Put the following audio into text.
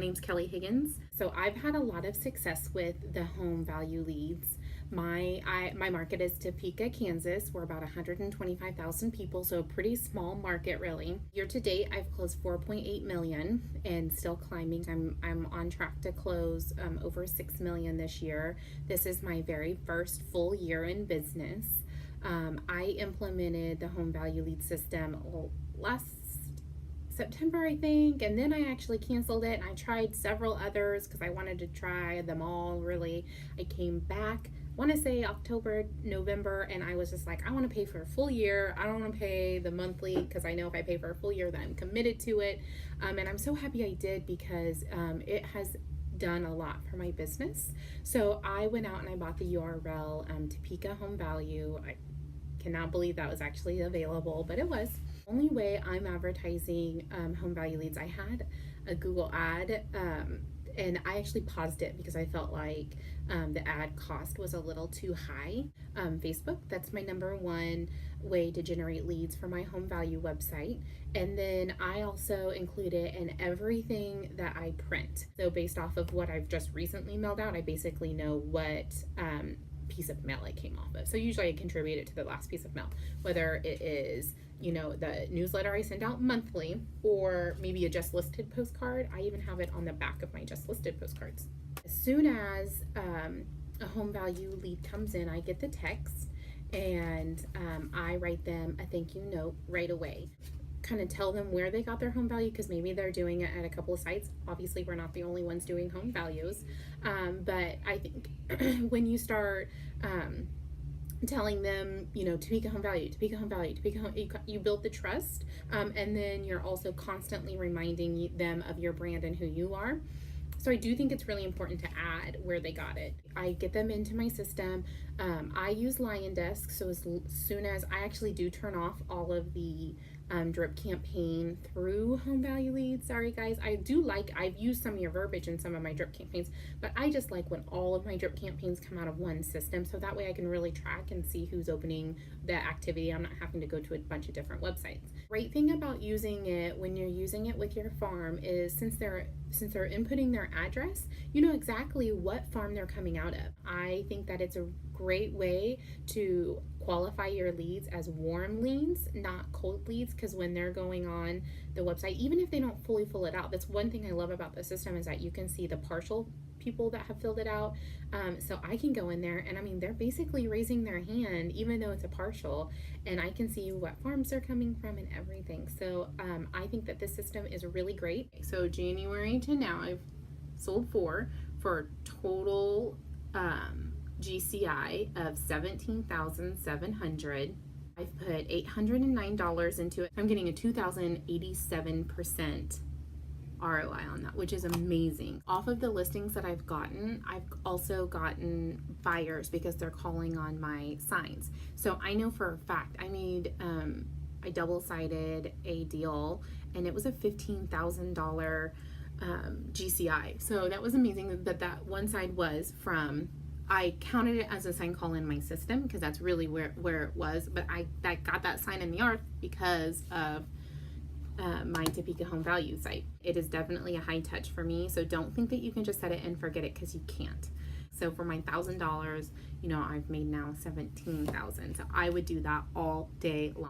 My name's Kelli Higgins. So I've had a lot of success with the home value leads. My market is Topeka, Kansas. We're about 125,000 people, so a pretty small market really. Year to date, I've closed 4.8 million and still climbing. I'm on track to close over 6 million this year. This is my very first full year in business. I implemented the home value lead system last September, I think, and then I actually canceled it and I tried several others because I wanted to try them all really. I came back, I want to say October, November, and I was just like, I want to pay for a full year. I don't want to pay the monthly because I know if I pay for a full year, then I'm committed to it. And I'm so happy I did because it has done a lot for my business. So I went out and I bought the URL, Topeka Home Value. I cannot believe that was actually available, but it was. Only way I'm advertising home value leads, I had a Google ad and I actually paused it because I felt like the ad cost was a little too high. Facebook, that's my number one way to generate leads for my home value website. And then I also include it in everything that I print. So based off of what I've just recently mailed out, I basically know what piece of mail it came off of. So usually I contribute it to the last piece of mail, whether it is, you know, the newsletter I send out monthly or maybe a just listed postcard. I even have it on the back of my just listed postcards. As soon as a home value lead comes in, I get the text and I write them a thank you note right away. Kind of tell them where they got their home value because maybe they're doing it at a couple of sites. Obviously, we're not the only ones doing home values, but I think when you start telling them, you know, Topeka Home Value, Topeka Home Value, Topeka Home, you build the trust, and then you're also constantly reminding them of your brand and who you are. So I do think it's really important to add where they got it. I get them into my system. I use Lion Desk, so as soon as I actually do turn off all of the drip campaign through home value leads. Sorry guys, I've used some of your verbiage in some of my drip campaigns, but I just like when all of my drip campaigns come out of one system, so that way I can really track and see who's opening the activity. I'm not having to go to a bunch of different websites. Great thing about using it when you're using it with your farm is since they're inputting their address, you know exactly what farm they're coming out of. I think that it's a great way to qualify your leads as warm leads, not cold leads, because when they're going on the website, even if they don't fully fill it out, that's one thing I love about the system is that you can see the partial people that have filled it out. So I can go in there and I mean, they're basically raising their hand, even though it's a partial, and I can see what farms they're coming from and everything. So I think that this system is really great. So January to now, I've sold four for total GCI of $17,700. I've put $809 into it. I'm getting a 2,087% ROI on that, which is amazing. Off of the listings that I've gotten, I've also gotten buyers because they're calling on my signs. So I know for a fact I made I double-sided a deal and it was a $15,000 GCI. So that was amazing that one side was from, I counted it as a sign call in my system because that's really where it was, but I got that sign in the yard because of my Topeka Home Value site. It is definitely a high touch for me, so don't think that you can just set it and forget it because you can't. So for my $1,000, you know, I've made now $17,000. So I would do that all day long.